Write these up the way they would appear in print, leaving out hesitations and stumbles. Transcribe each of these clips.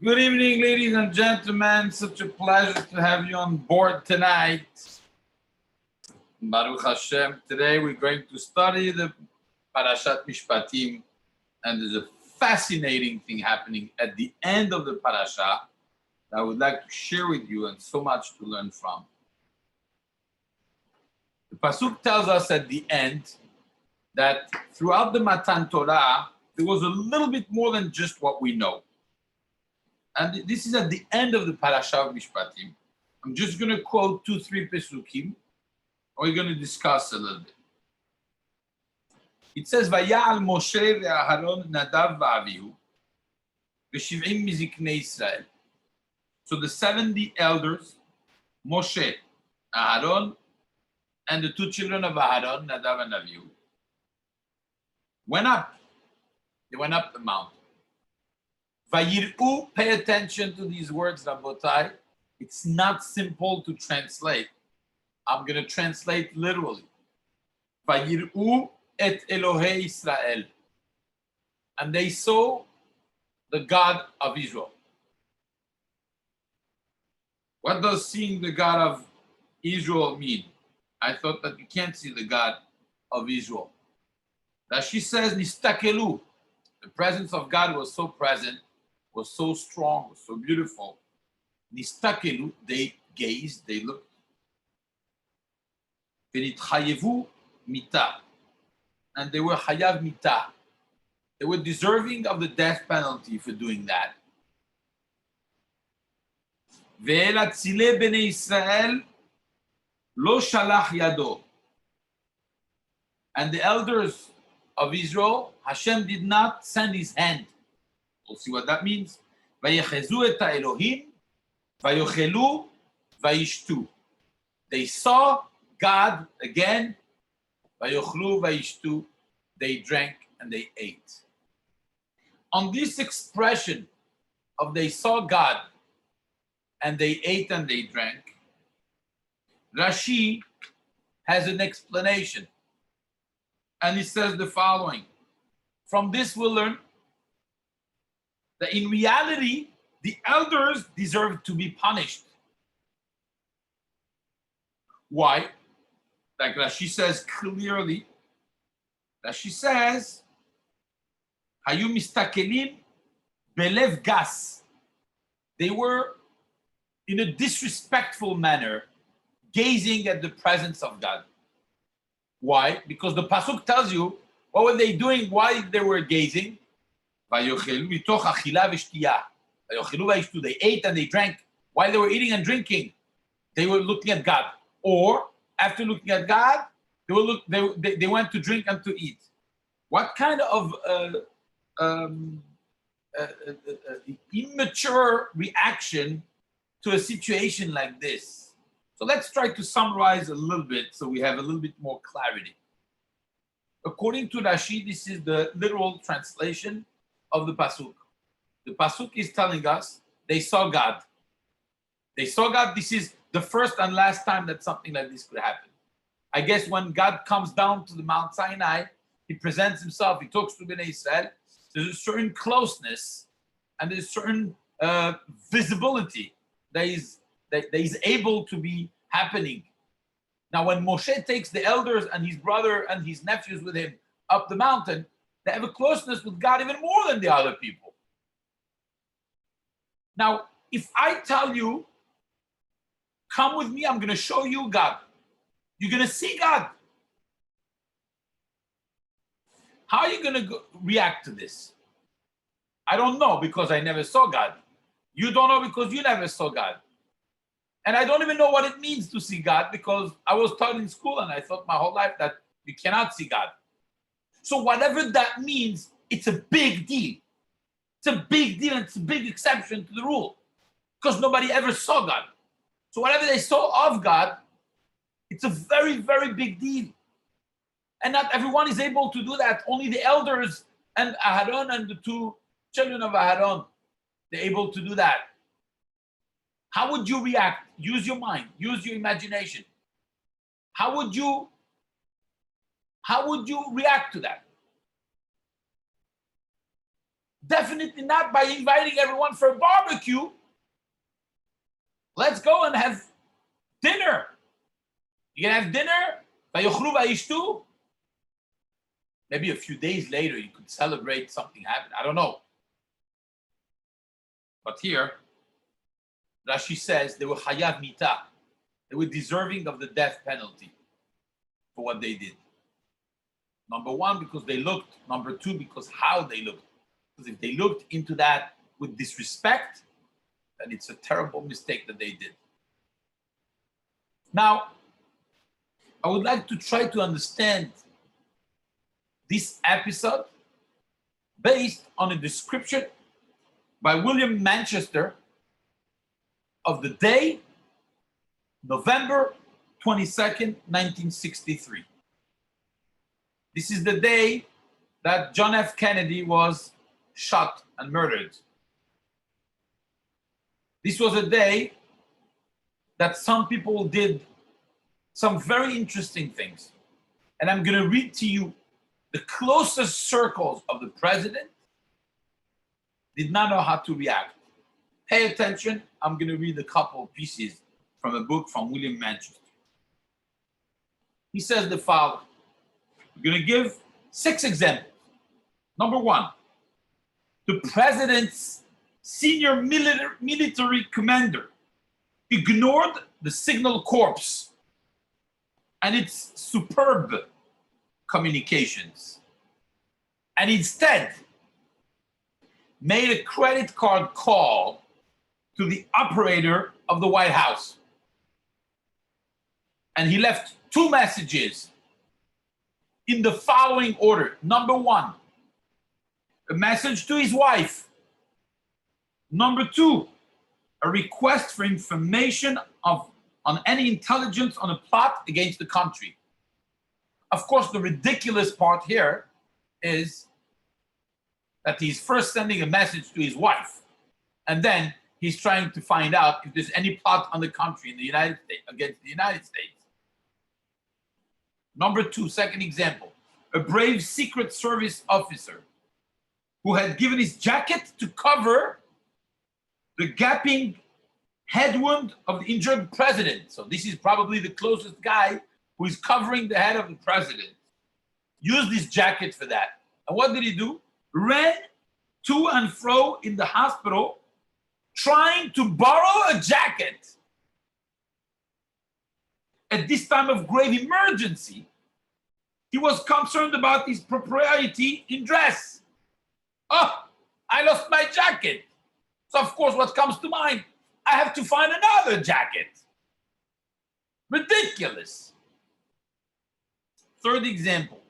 Good evening, ladies and gentlemen. Such a pleasure to have you on board tonight. Baruch Hashem. Today we're going to study the Parashat Mishpatim, and there's a fascinating thing happening at the end of the parasha that I would like to share with you, and so much to learn from. The pasuk tells us at the end that throughout the Matan Torah, there was a little bit more than just what we know. And this is at the end of the parasha of Mishpatim. I'm just going to quote 2-3 pesukim, and we're going to discuss a little bit. It says, "Vayal Moshe ve'Aharon Nadav va'Avihu v'shiv'im miziknei Israel." So the 70 elders, Moshe, Aharon, and the two children of Aharon, Nadav and Avihu, went up. They went up the mountain. Vayir'u, pay attention to these words, Rabotai. It's not simple to translate. I'm going to translate literally. Vayir'u et Elohei Israel. And they saw the God of Israel. What does seeing the God of Israel mean? I thought that you can't see the God of Israel. Rashi says, Nistakelu. The presence of God was so present, was so strong, was so beautiful. Nistakelu, they gazed, they looked. Venitchayevu mita. And they were hayav mita. They were deserving of the death penalty for doing that. Ve'el atzilei bnei Israel lo shalach yado. And the elders of Israel, Hashem did not send his hand. We'll see what that means. Vayechezu et ha'Elohim, vayochelu, vayishtu. They saw God again. Vayochlu, vayishtu. They drank and they ate. On this expression of they saw God and they ate and they drank, Rashi has an explanation. And he says the following. From this we'll learn that in reality, the elders deserve to be punished. Why? Like Rashi says clearly, Rashi says, Hayu mistakelim belev gas. They were, in a disrespectful manner, gazing at the presence of God. Why? Because the pasuk tells you what were they doing while they were gazing. They ate and they drank. While they were eating and drinking, they were looking at God. Or after looking at God, they went to drink and to eat. What kind of immature reaction to a situation like this? So let's try to summarize a little bit so we have a little bit more clarity. According to Rashi, this is the literal translation of the pasuk. The pasuk is telling us they saw God. They saw God. This is the first and last time that something like this could happen. I guess when God comes down to the Mount Sinai, he presents himself, he talks to Bnei Israel, there's a certain closeness and there's a certain visibility that is able to be happening. Now, when Moshe takes the elders and his brother and his nephews with him up the mountain, they have a closeness with God even more than the other people. Now, if I tell you, come with me, I'm going to show you God. You're going to see God. How are you going to react to this? I don't know because I never saw God. You don't know because you never saw God. And I don't even know what it means to see God because I was taught in school and I thought my whole life that you cannot see God. So whatever that means, it's a big deal. It's a big deal and it's a big exception to the rule because nobody ever saw God. So whatever they saw of God, it's a very, very big deal. And not everyone is able to do that. Only the elders and Aharon and the two children of Aharon, they're able to do that. How would you react? Use your mind, use your imagination. How would you react to that? Definitely not by inviting everyone for a barbecue. Let's go and have dinner. You can have dinner. Maybe a few days later you could celebrate something happened. I don't know. But here, Rashi says they were chayav mita. They were deserving of the death penalty for what they did. Number one, because they looked. Number two, because how they looked. Because if they looked into that with disrespect, then it's a terrible mistake that they did. Now, I would like to try to understand this episode based on a description by William Manchester of the day, November 22nd, 1963. This is the day that John F. Kennedy was shot and murdered. This was a day that some people did some very interesting things. And I'm going to read to you the closest circles of the president did not know how to react. Pay attention. I'm going to read a couple of pieces from a book from William Manchester. He says the following. We're going to give 6 examples. Number 1, the president's senior military commander ignored the signal corps and its superb communications, and instead made a credit card call to the operator of the White House. And he left 2 messages in the following order. Number 1, a message to his wife. Number 2, a request for information on any intelligence on a plot against the country. Of course, the ridiculous part here is that he's first sending a message to his wife, and then he's trying to find out if there's any plot on the country in the United States against the United States. Number 2, second example, a brave Secret Service officer who had given his jacket to cover the gaping head wound of the injured president. So this is probably the closest guy who is covering the head of the president. Used his jacket for that. And what did he do? Ran to and fro in the hospital trying to borrow a jacket. At this time of grave emergency, he was concerned about his propriety in dress. Oh, I lost my jacket. So of course, what comes to mind? I have to find another jacket. Ridiculous. Third example,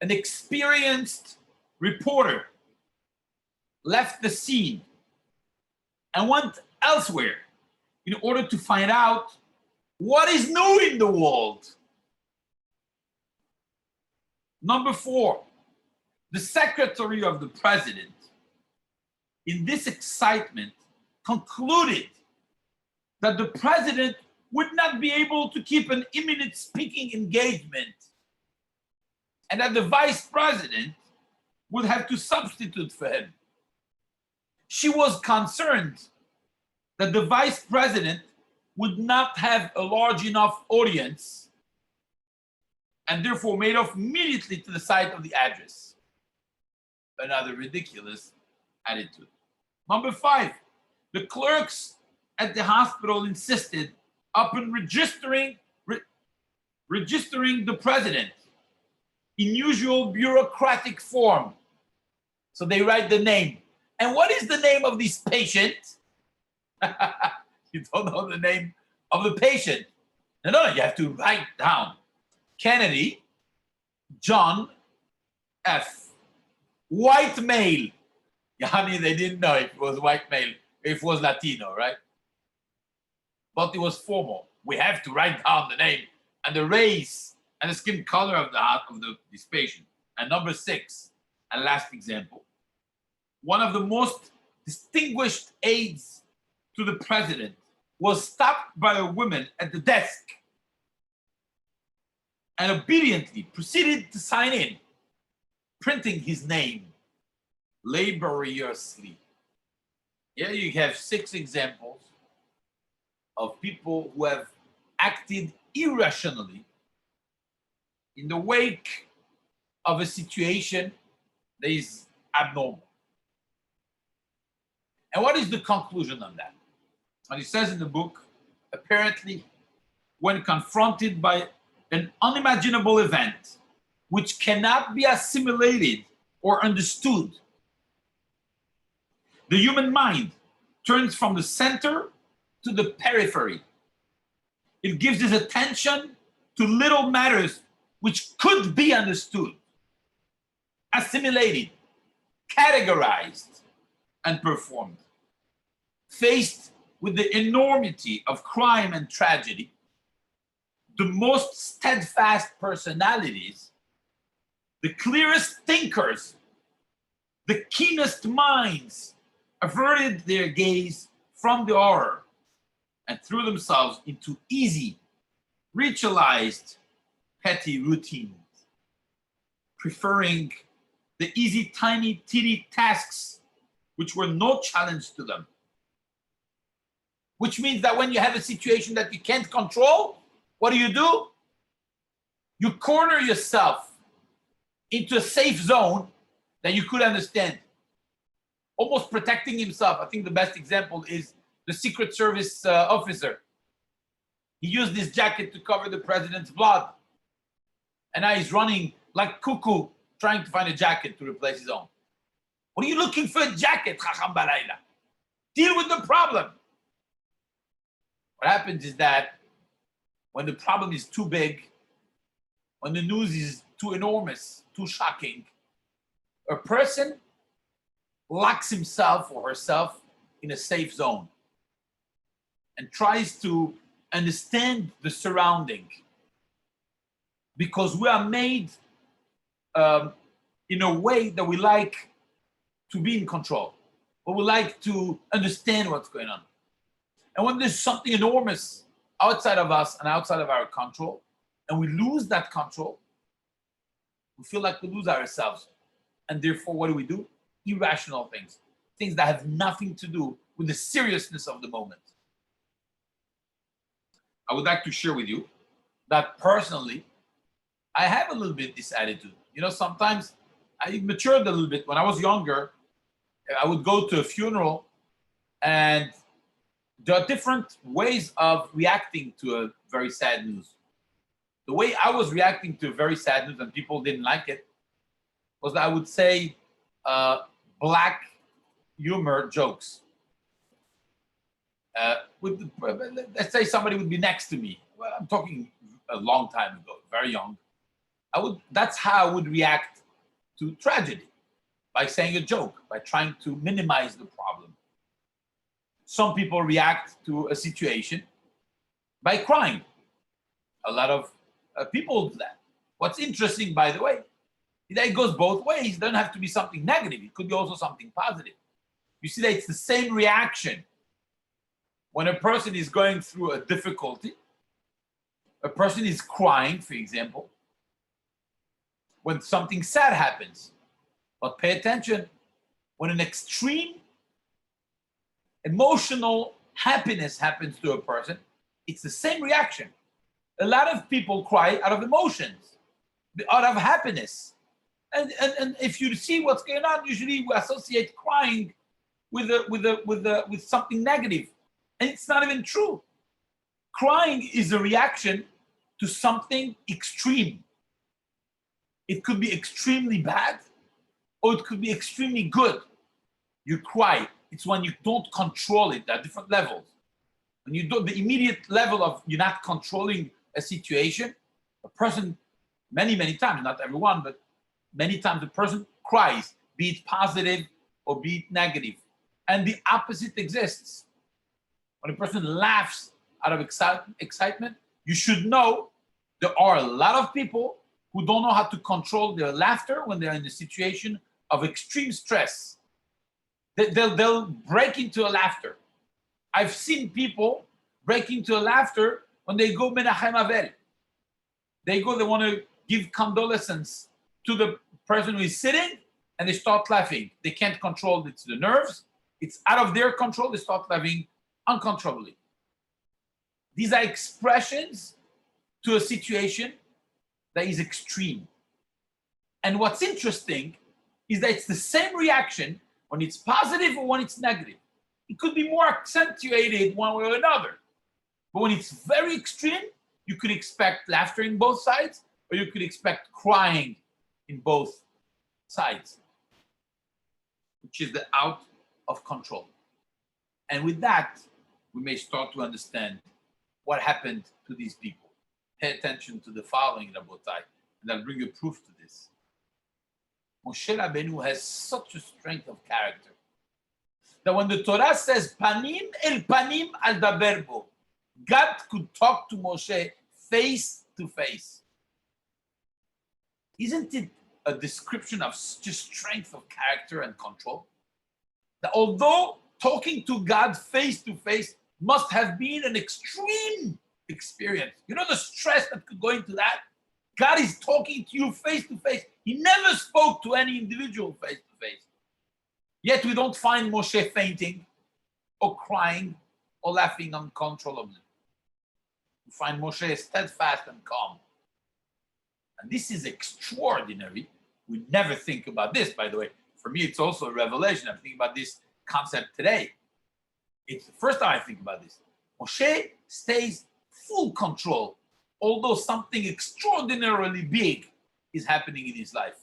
an experienced reporter left the scene and went elsewhere in order to find out what is new in the world. Number 4, the secretary of the president, in this excitement, concluded that the president would not be able to keep an imminent speaking engagement and that the vice president would have to substitute for him. She was concerned that the vice president would not have a large enough audience and therefore made off immediately to the site of the address. Another ridiculous attitude. Number 5, the clerks at the hospital insisted upon registering the president in usual bureaucratic form. So they write the name. And what is the name of this patient? You don't know the name of the patient. No, you have to write down. Kennedy, John F. White male. Yani, they didn't know if it was white male, if it was Latino, right? But it was formal. We have to write down the name and the race and the skin color of this patient. And number 6, and last example, one of the most distinguished aides to the president was stopped by a woman at the desk and obediently proceeded to sign in, printing his name, laboriously. Here you have 6 examples of people who have acted irrationally in the wake of a situation that is abnormal. And what is the conclusion on that? And he says in the book, apparently, when confronted by an unimaginable event which cannot be assimilated or understood, the human mind turns from the center to the periphery. It gives its attention to little matters which could be understood, assimilated, categorized, and performed. Faced with the enormity of crime and tragedy, the most steadfast personalities, the clearest thinkers, the keenest minds averted their gaze from the horror and threw themselves into easy, ritualized, petty routines, preferring the easy, tiny, titty tasks which were no challenge to them. Which means that when you have a situation that you can't control, what do? You corner yourself into a safe zone that you could understand, almost protecting himself. I think the best example is the Secret Service officer. He used this jacket to cover the president's blood. And now he's running like cuckoo, trying to find a jacket to replace his own. What are you looking for a jacket, Chacham Balayla? Deal with the problem. What happens is that when the problem is too big, when the news is too enormous, too shocking, a person locks himself or herself in a safe zone and tries to understand the surrounding, because we are made in a way that we like to be in control, or we like to understand what's going on. And when there's something enormous outside of us and outside of our control, and we lose that control, we feel like we lose ourselves. And therefore, what do? Irrational things, things that have nothing to do with the seriousness of the moment. I would like to share with you that personally, I have a little bit this attitude. You know, sometimes I matured a little bit. When I was younger, I would go to a funeral, and there are different ways of reacting to a very sad news. The way I was reacting to very sad news and people didn't like it was that I would say black humor jokes. Let's say somebody would be next to me. Well, I'm talking a long time ago, very young. That's how I would react to tragedy, by saying a joke, by trying to minimize the problem. Some people react to a situation by crying. A lot of people do that. What's interesting, by the way, is that it goes both ways. It doesn't have to be something negative. It could be also something positive. You see that it's the same reaction. When a person is going through a difficulty, a person is crying, for example, when something sad happens. But pay attention, when an extreme emotional happiness happens to a person, it's the same reaction. A lot of people cry out of emotions, out of happiness. And if you see what's going on, usually we associate crying with something negative. And it's not even true. Crying is a reaction to something extreme. It could be extremely bad, or it could be extremely good. You cry. It's when you don't control it. There are different levels. When you don't, the immediate level of you're not controlling a situation, a person, many times, not everyone, but many times the person cries, be it positive or be it negative. And the opposite exists. When a person laughs out of excitement, you should know there are a lot of people who don't know how to control their laughter when they're in a situation of extreme stress. They'll break into a laughter. I've seen people break into a laughter when they go Menachem Avel. They want to give condolences to the person who is sitting, and they start laughing. They can't control it. It's the nerves. It's out of their control. They start laughing uncontrollably. These are expressions to a situation that is extreme. And what's interesting is that it's the same reaction when it's positive or when it's negative. It could be more accentuated one way or another. But when it's very extreme, you could expect laughter in both sides, or you could expect crying in both sides, which is the out of control. And with that, we may start to understand what happened to these people. Pay attention to the following, Rabotai, and I'll bring you proof to this. Moshe Rabbeinu has such a strength of character that when the Torah says panim el panim al daber bo, God could talk to Moshe face to face. Isn't it a description of just strength of character and control? That although talking to God face to face must have been an extreme experience. You know the stress that could go into that? God is talking to you face to face. He never spoke to any individual face to face. Yet we don't find Moshe fainting or crying or laughing uncontrollably. We find Moshe steadfast and calm. And this is extraordinary. We never think about this, by the way. For me, it's also a revelation. I'm thinking about this concept today. It's the first time I think about this. Moshe stays full control, although something extraordinarily big is happening in his life.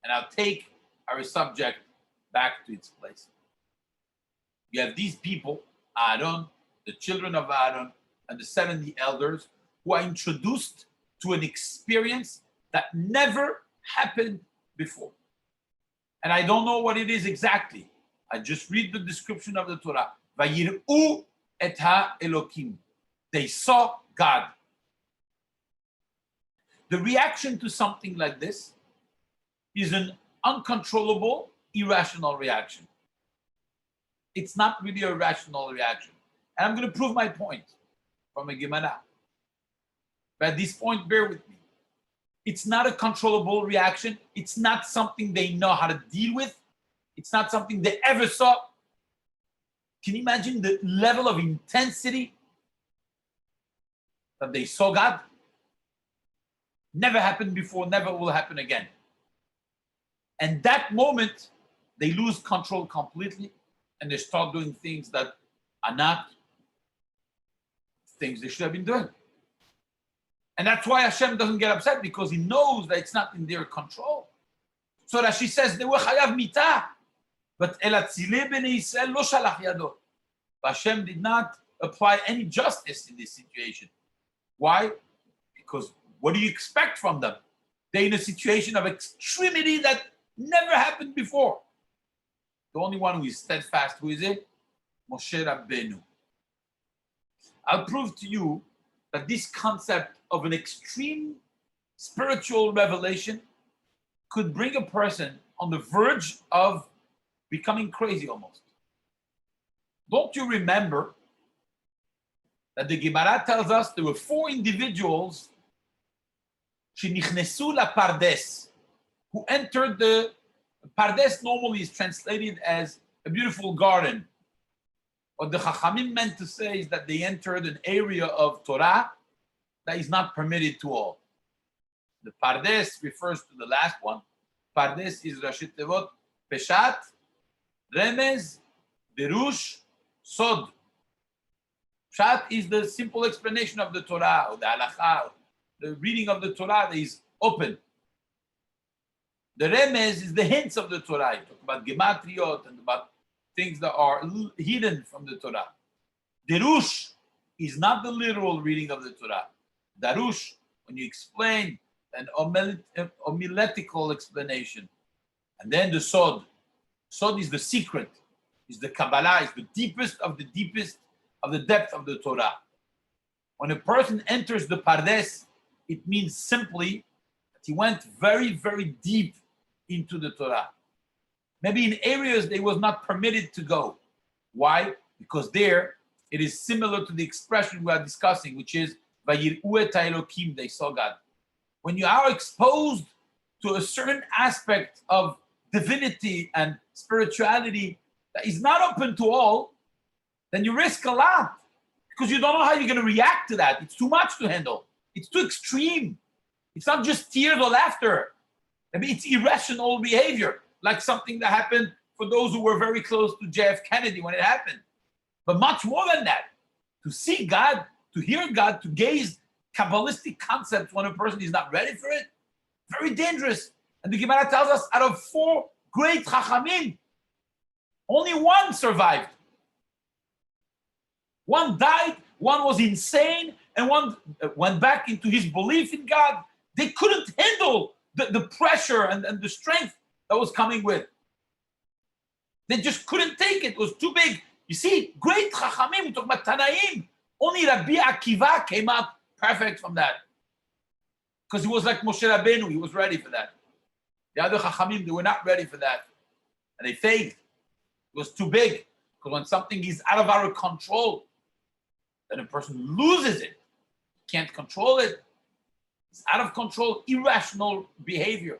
And I'll take our subject back to its place. You have these people, Aaron, the children of Aaron, and the 70 elders, who are introduced to an experience that never happened before. And I don't know what it is exactly. I just read the description of the Torah. Vayir'u et ha-Elokim. They saw God. The reaction to something like this is an uncontrollable, irrational reaction. It's not really a rational reaction. And I'm going to prove my point from a Gemara. But at this point, bear with me. It's not a controllable reaction. It's not something they know how to deal with. It's not something they ever saw. Can you imagine the level of intensity that they saw God? Never happened before, never will happen again. And that moment, they lose control completely and they start doing things that are not things they should have been doing. And that's why Hashem doesn't get upset, because he knows that it's not in their control. So Rashi says they were chayav mitah, but el atzilei bnei Yisrael lo shalach yado. Hashem did not apply any justice in this situation. Why? Because what do you expect from them? They're in a situation of extremity that never happened before. The only one who is steadfast, who is it? Moshe Rabbeinu. I'll prove to you that this concept of an extreme spiritual revelation could bring a person on the verge of becoming crazy almost. Don't you remember that the Gemara tells us there were 4 individuals shenichnesu la pardes, who entered the pardes. Normally is translated as a beautiful garden. What the Chachamim meant to say is that they entered an area of Torah that is not permitted to all. The pardes refers to the last one. Pardes is Rashi Tevot, Peshat, Remez, Derush, Sod. Pshat is the simple explanation of the Torah, or the halakha, the reading of the Torah that is open. The Remez is the hints of the Torah. You talk about gematriot and about things that are hidden from the Torah. Derush is not the literal reading of the Torah. Darush, when you explain, an homiletical explanation. And then the Sod. Sod is the secret, is the Kabbalah, is the deepest of the depth of the Torah. When a person enters the Pardes, it means simply that he went very, very deep into the Torah. Maybe in areas they was not permitted to go. Why? Because there it is similar to the expression we are discussing, which is Vayir'u et Elokim, they saw God. When you are exposed to a certain aspect of divinity and spirituality that is not open to all, then you risk a lot because you don't know how you're going to react to that. It's too much to handle. It's too extreme. It's not just tears or laughter. I mean, it's irrational behavior, like something that happened for those who were very close to JF Kennedy when it happened. But much more than that, to see God, to hear God, to gaze Kabbalistic concepts when a person is not ready for it, very dangerous. And the Gemara tells us out of 4 great Chachamim, only one survived. One died, one was insane, and one went back into his belief in God. They couldn't handle the pressure and the strength that was coming with. They just couldn't take it. It was too big. You see, great Chachamim, we talk about Tanaim. Only Rabbi Akiva came out perfect from that. Because he was like Moshe Rabbeinu, he was ready for that. The other Chachamim, they were not ready for that. And they failed. It was too big. Because when something is out of our control, then a person loses it. Can't control it. It's out of control, irrational behavior.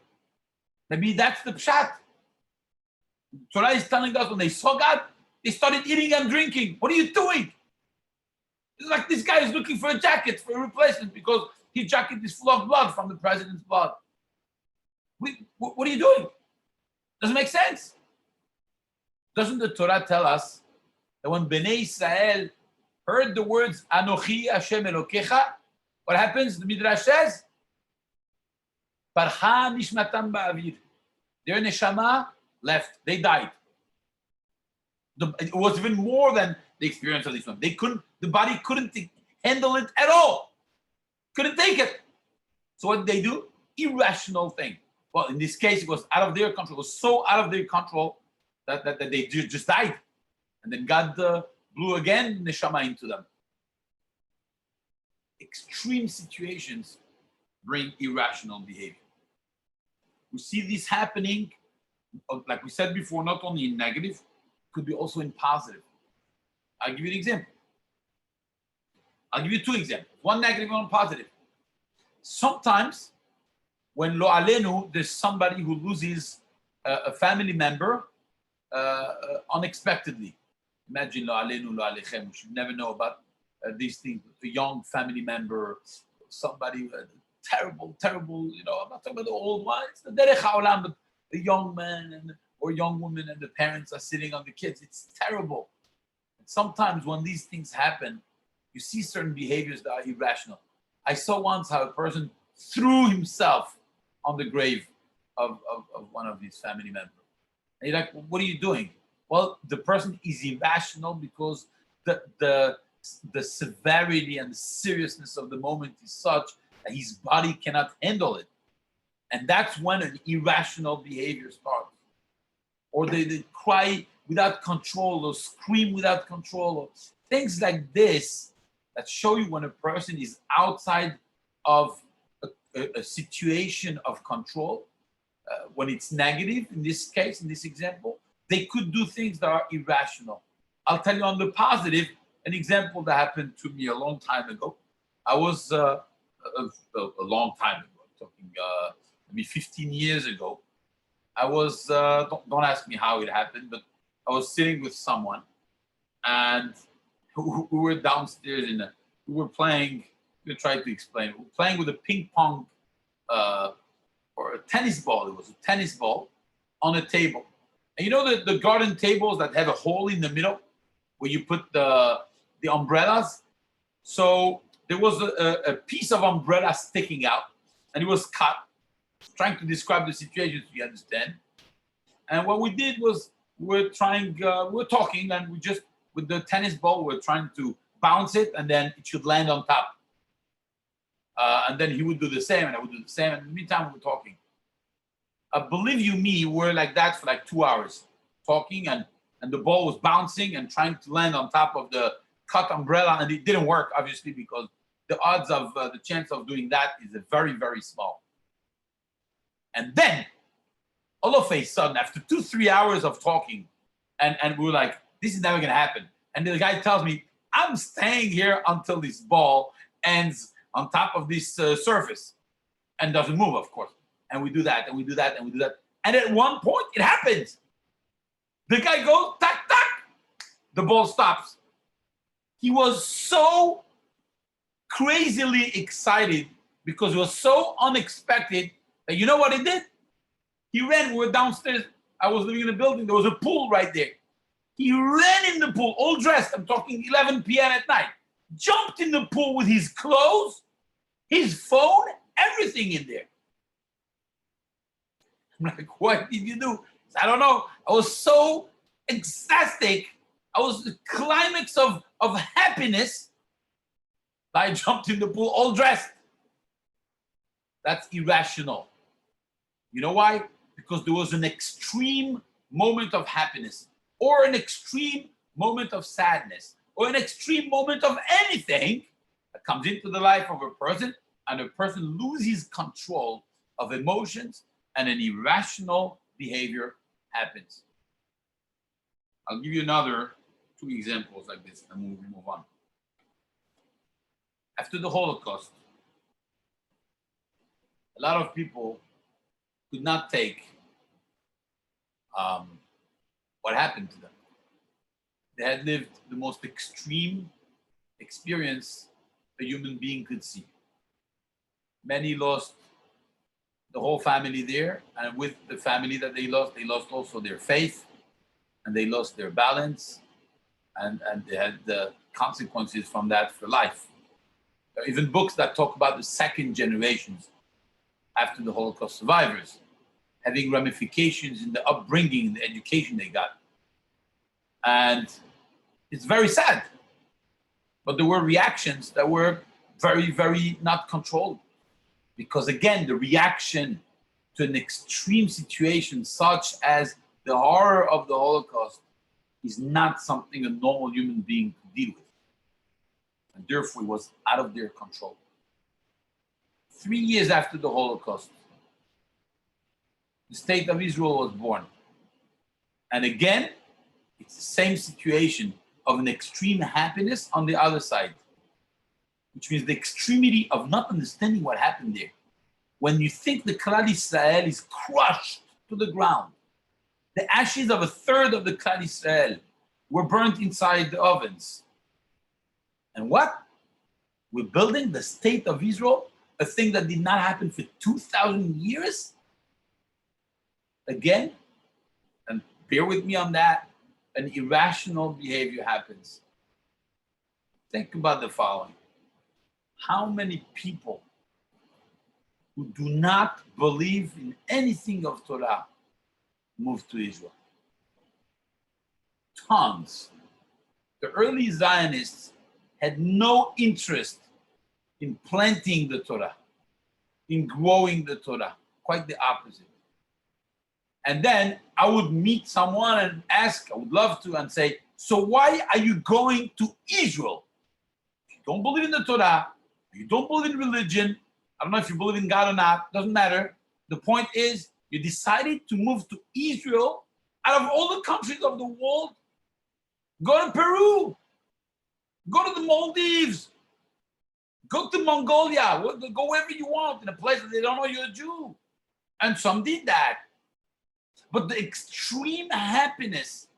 Maybe that's the pshat. Torah is telling us when they saw God, they started eating and drinking. What are you doing? It's like this guy is looking for a jacket, for a replacement, because his jacket is full of blood from the president's blood. What are you doing? Doesn't make sense. Doesn't the Torah tell us that when Bnei Israel heard the words Anochi Hashem Elokecha, what happens? The Midrash says, Parcha nishmatam ba'avir. Their neshama left. They died. It was even more than the experience of this one. The body couldn't handle it at all. Couldn't take it. So what did they do? Irrational thing. Well, in this case, it was out of their control. It was so out of their control that they just died. And then God blew again neshama into them. Extreme situations bring irrational behavior. We see this happening, like we said before, not only in negative, could be also in positive. I'll give you an example. I'll give you 2 examples. One negative, one positive. Sometimes, when lo alenu, there's somebody who loses a family member unexpectedly. Imagine lo alenu, lo alechem. We should never know about these things. A young family member, somebody terrible, I'm not talking about the old one. It's the derech haolam, but the young man or young woman and the parents are sitting on the kids. It's terrible. And sometimes when these things happen, you see certain behaviors that are irrational. I saw once how a person threw himself on the grave of one of his family members. And you're like, what are you doing? Well, the person is irrational because the severity and the seriousness of the moment is such that his body cannot handle it. And that's when an irrational behavior starts. Or they cry without control or scream without control or things like this that show you when a person is outside of a situation of control. When it's negative, in this case, in this example, they could do things that are irrational. I'll tell you on the positive, an example that happened to me a long time ago. I was a long time ago, I'm talking maybe 15 years ago. I was, don't ask me how it happened, but I was sitting with someone and we were downstairs we were playing, I'm going to try to explain. We were playing with a ping pong or a tennis ball. It was a tennis ball on a table. And you know the garden tables that have a hole in the middle where you put the umbrellas? So there was a piece of umbrella sticking out and it was cut. Trying to describe the situation so you understand. And what we did was we're talking and we just, with the tennis ball, we're trying to bounce it and then it should land on top. And then he would do the same and I would do the same. And in the meantime, we were talking. Believe you me, we're like that for like 2 hours talking and the ball was bouncing and trying to land on top of the cut umbrella. And it didn't work, obviously, because the odds of the chance of doing that is very, very small. And then, all of a sudden, after 2-3 hours of talking, and we were like, this is never going to happen. And the guy tells me, I'm staying here until this ball ends on top of this surface and doesn't move, of course. and we do that, and we do that, and we do that. And at one point, it happens. The guy goes, tack, tack. The ball stops. He was so crazily excited because it was so unexpected that you know what he did? He ran. We were downstairs. I was living in a building. There was a pool right there. He ran in the pool, all dressed. I'm talking 11 p.m. at night. Jumped in the pool with his clothes, his phone, everything in there. I'm like, what did you do? I don't know. I was so ecstatic. I was the climax of happiness. I jumped in the pool all dressed. That's irrational. You know why? Because there was an extreme moment of happiness, or an extreme moment of sadness, or an extreme moment of anything that comes into the life of a person, and a person loses control of emotions, and an irrational behavior happens. I'll give you another 2 examples like this, and we'll move on. After the Holocaust, a lot of people could not take what happened to them. They had lived the most extreme experience a human being could see. Many lost the whole family there, and with the family that they lost also their faith, and they lost their balance, and they had the consequences from that for life. There are even books that talk about the second generations after the Holocaust survivors, having ramifications in the upbringing, the education they got. And it's very sad. But there were reactions that were very, very not controlled. Because again, the reaction to an extreme situation such as the horror of the Holocaust is not something a normal human being could deal with. And therefore it was out of their control. 3 years after the Holocaust, the state of Israel was born. And again, it's the same situation of an extreme happiness on the other side, which means the extremity of not understanding what happened there. When you think the Klal Israel is crushed to the ground, the ashes of a third of the Klal Israel were burnt inside the ovens. And what? We're building the state of Israel, a thing that did not happen for 2,000 years? Again, and bear with me on that, an irrational behavior happens. Think about the following. How many people who do not believe in anything of Torah moved to Israel? Tons. The early Zionists had no interest in planting the Torah, in growing the Torah, quite the opposite. And then I would meet someone and ask, I would love to, and say, so why are you going to Israel? If you don't believe in the Torah, you don't believe in religion, I don't know if you believe in God or not, doesn't matter. The point is, you decided to move to Israel out of all the countries of the world. Go to Peru, go to the Maldives, go to Mongolia, go wherever you want, in a place that they don't know you're a Jew. And some did that. But the extreme happiness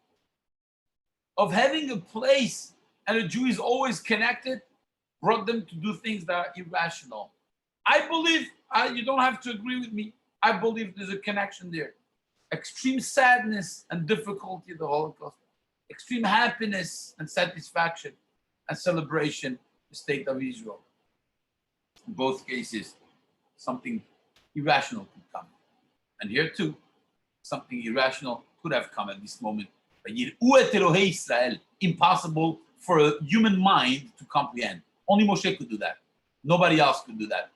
of having a place and a Jew is always connected brought them to do things that are irrational. I believe, you don't have to agree with me, I believe there's a connection there. Extreme sadness and difficulty of the Holocaust, extreme happiness and satisfaction and celebration, the state of Israel. In both cases, something irrational could come. And here too, something irrational could have come at this moment. Impossible for a human mind to comprehend. Only Moshe could do that. Nobody else could do that.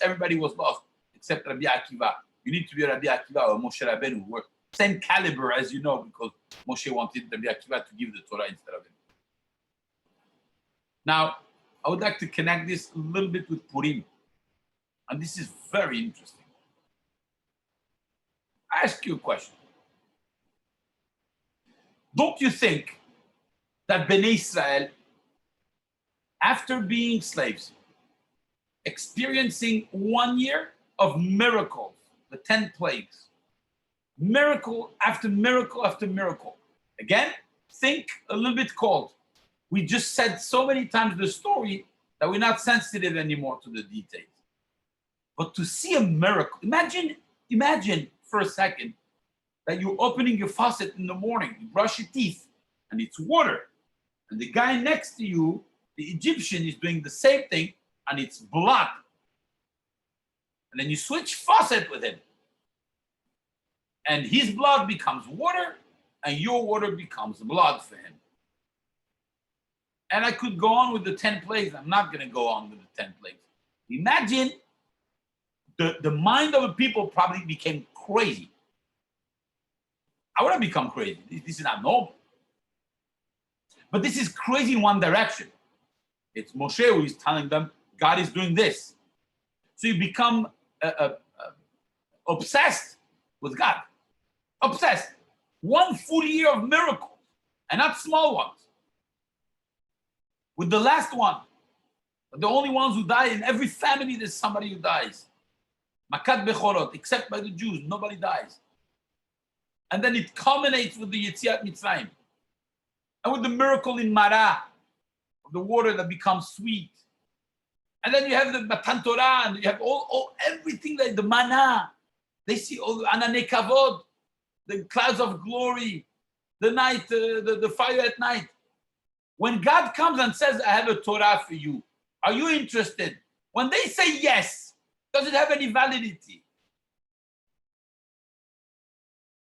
Everybody was lost except Rabbi Akiva. You need to be Rabbi Akiva or Moshe Rabbeinu, who were same caliber as you know, because Moshe wanted Rabbi Akiva to give the Torah instead of him. Now, I would like to connect this a little bit with Purim. And this is very interesting. I ask you a question. Don't you think that Bnei Israel, after being slaves, experiencing 1 year of miracles, the 10 plagues. Miracle after miracle after miracle. Again, think a little bit cold. We just said so many times the story that we're not sensitive anymore to the details. But to see a miracle, imagine for a second that you're opening your faucet in the morning, you brush your teeth, and it's water. And the guy next to you, the Egyptian, is doing the same thing, and it's blood. And then you switch faucet with him. And his blood becomes water, and your water becomes blood for him. And I could go on with the 10 plagues. I'm not going to go on with the 10 plagues. Imagine the mind of the people probably became crazy. I would have become crazy. This is not normal. But this is crazy in one direction. It's Moshe who is telling them, God is doing this. So you become obsessed with God. Obsessed. One full year of miracles, and not small ones. With the last one, the only ones who die, in every family there's somebody who dies. Makat Bechorot, except by the Jews, nobody dies. And then it culminates with the Yetziat Mitzrayim. And with the miracle in Marah, of the water that becomes sweet. And then you have the Matan Torah, and you have everything, like the manna. They see all the Ananei Kavod, the clouds of glory, the night, the fire at night. When God comes and says, I have a Torah for you, are you interested? When they say yes, does it have any validity?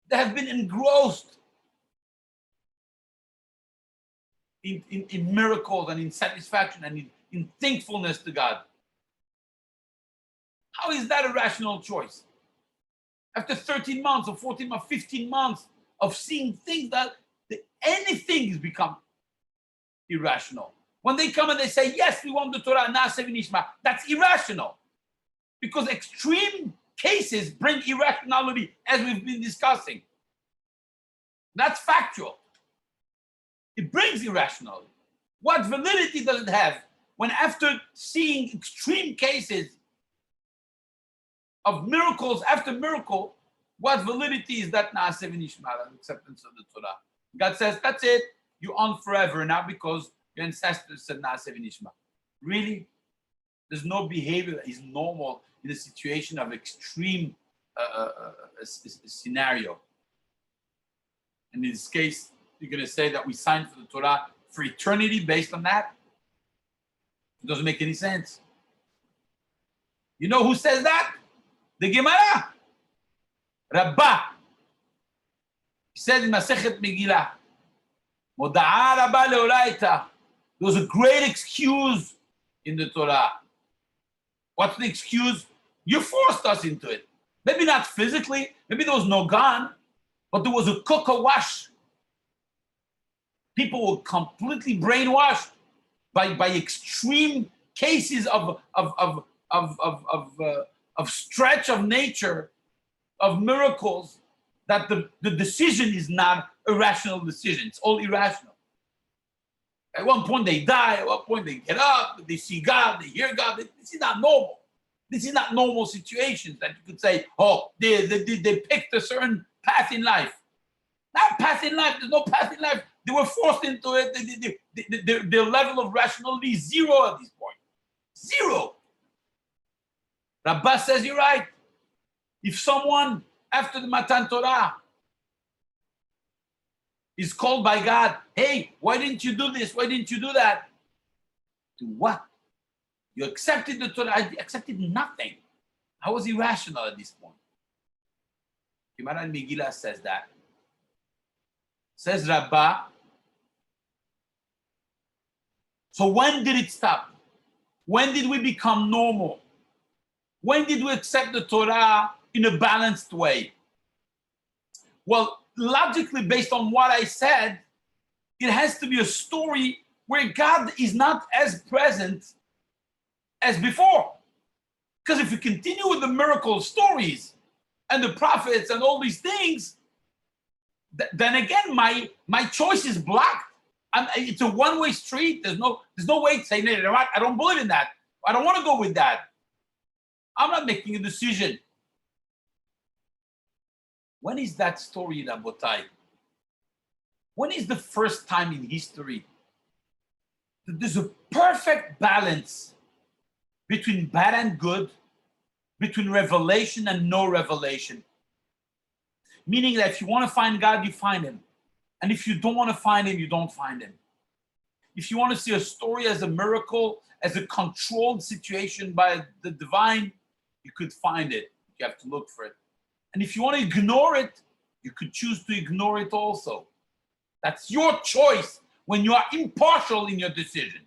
They have been engrossed in miracles and in satisfaction and in thankfulness to God. How is that a rational choice? After 13 months or 14 or 15 months of seeing things that anything has become irrational. When they come and they say, yes, we want the Torah, Na'aseh v'nishma, that's irrational. Because extreme cases bring irrationality, as we've been discussing. That's factual. It brings irrationality. What validity does it have when, after seeing extreme cases of miracles after miracle, what validity is that Na'aseh v'nishma, acceptance of the Torah? God says, that's it, you're on forever now because your ancestors said Na'aseh v'nishma. Really? There's no behavior that is normal in a situation of extreme scenario. And in this case, you're going to say that we signed for the Torah for eternity based on that? It doesn't make any sense. You know who says that? The Gemara. Rabbah. He said in Masechet Megillah, Moda'a Rabbah leoraita. There was a great excuse in the Torah. What's the excuse? You forced us into it. Maybe not physically, maybe there was no gun, but there was a cocoa wash. People were completely brainwashed by extreme cases of stretch of nature, of miracles, that the decision is not a rational decision. It's all irrational. At one point they die, at one point they get up, they see God, they hear God. This is not normal. This is not normal situations that you could say, oh, they picked a certain path in life. Not path in life, there's no path in life. They were forced into it. Their level of rationality is zero at this point. Zero. Rabbah says you're right. If someone, after the Matan Torah, is called by God, hey, why didn't you do this? Why didn't you do that? To what? You accepted the Torah. I accepted nothing. I was irrational at this point. Gemara in Megillah says that. Says Rabbah. So when did it stop? When did we become normal? When did we accept the Torah in a balanced way? Well, logically, based on what I said, it has to be a story where God is not as present as before. Because if you continue with the miracle stories and the prophets and all these things, then again, my choice is blocked. It's a one-way street. There's no way to say, no, I don't believe in that. I don't want to go with that. I'm not making a decision. When is that story, Rabotai? When is the first time in history that there's a perfect balance between bad and good, between revelation and no revelation? Meaning that if you want to find God, you find him. And if you don't want to find him, you don't find him. If you want to see a story as a miracle, as a controlled situation by the divine, you could find it. You have to look for it. And if you want to ignore it, you could choose to ignore it also. That's your choice when you are impartial in your decision.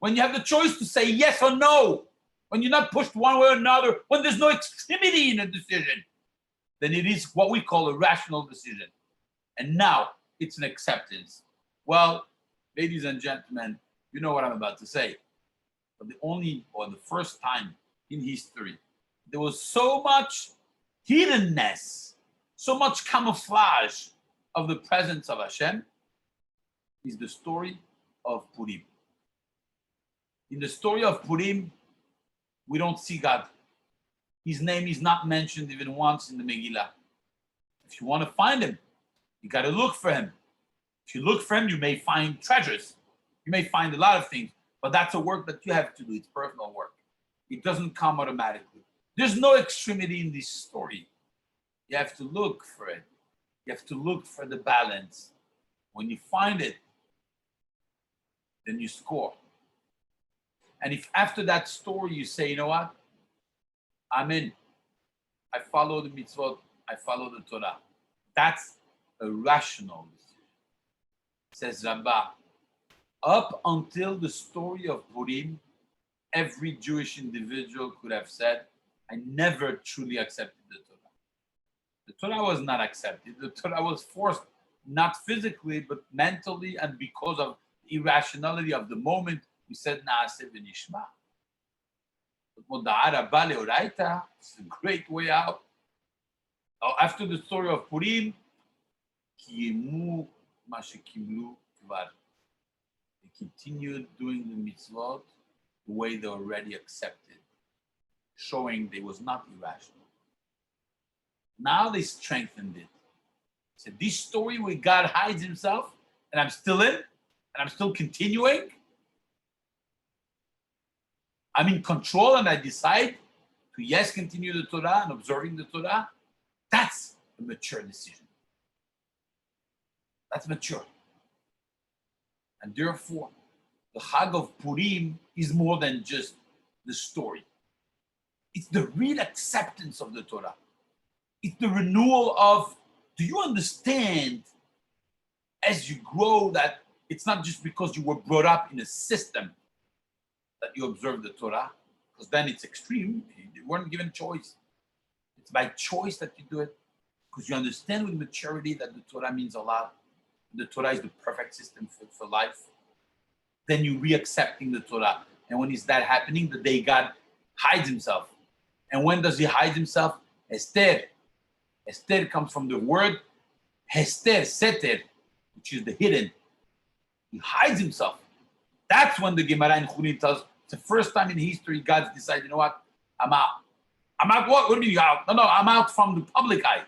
When you have the choice to say yes or no. When you're not pushed one way or another. When there's no extremity in a decision. Then it is what we call a rational decision. And now it's an acceptance. Well, ladies and gentlemen, you know what I'm about to say. But the first time in history, there was so much hiddenness, so much camouflage of the presence of Hashem, is the story of Purim. In the story of Purim, we don't see God. His name is not mentioned even once in the Megillah. If you want to find him, you got to look for him. If you look for him, you may find treasures. You may find a lot of things, but that's a work that you have to do. It's personal work. It doesn't come automatically. There's no extremity in this story. You have to look for it. You have to look for the balance. When you find it, then you score. And if after that story you say, you know what? I'm in. I follow the mitzvot. I follow the Torah. That's a rational decision. Says Rabbah, up until the story of Purim, every Jewish individual could have said, I never truly accepted the Torah. The Torah was not accepted. The Torah was forced, not physically, but mentally, and because of the irrationality of the moment, we said, Naaseh v'nishma. But it's a great way out. After the story of Purim, they continued doing the mitzvot the way they already accepted, showing they was not irrational. Now they strengthened it. So this story where God hides himself, and I'm still in, and I'm still continuing, I'm in control and I decide to, yes, continue the Torah and observing the Torah. That's a mature decision. That's mature. And therefore, the Chag of Purim is more than just the story. It's the real acceptance of the Torah. It's the renewal of, do you understand as you grow that it's not just because you were brought up in a system that you observe the Torah, because then it's extreme. You weren't given choice. It's by choice that you do it, because you understand with maturity that the Torah means a lot. The Torah is the perfect system for life. Then you re-accepting the Torah. And when is that happening? The day God hides himself. And when does he hide himself? Esther. Esther comes from the word Hester, Seter, which is the hidden. He hides himself. That's when the Gemara in Chunin tells, it's the first time in history God's decided, you know what? I'm out. I'm out. What do you mean out? No, I'm out from the public eye.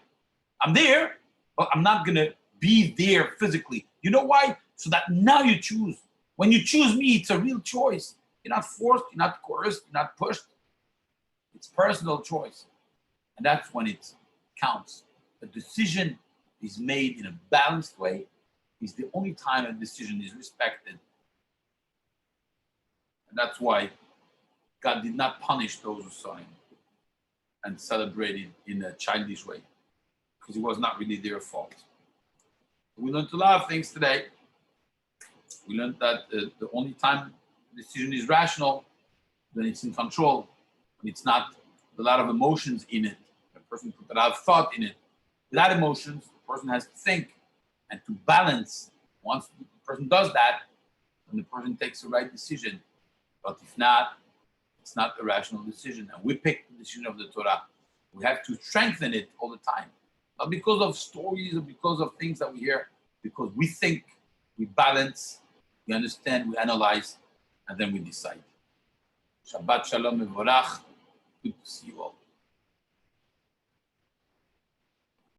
I'm there, but I'm not going to be there physically. You know why? So that now you choose. When you choose me, it's a real choice. You're not forced, you're not coerced, you're not pushed. It's personal choice. And that's when it counts. A decision is made in a balanced way. It's the only time a decision is respected. And that's why God did not punish those who saw him and celebrated in a childish way, because it was not really their fault. We learned a lot of things today. We learned that the only time the decision is rational, when it's in control, when it's not a lot of emotions in it. A person put a lot of thought in it. Without emotions, the person has to think and to balance. Once the person does that, then the person takes the right decision. But if not, it's not a rational decision. And we pick the decision of the Torah. We have to strengthen it all the time. Not because of stories or because of things that we hear, because we think, we balance, we understand, we analyze, and then we decide. Shabbat Shalom Mevorach. Good to see you all.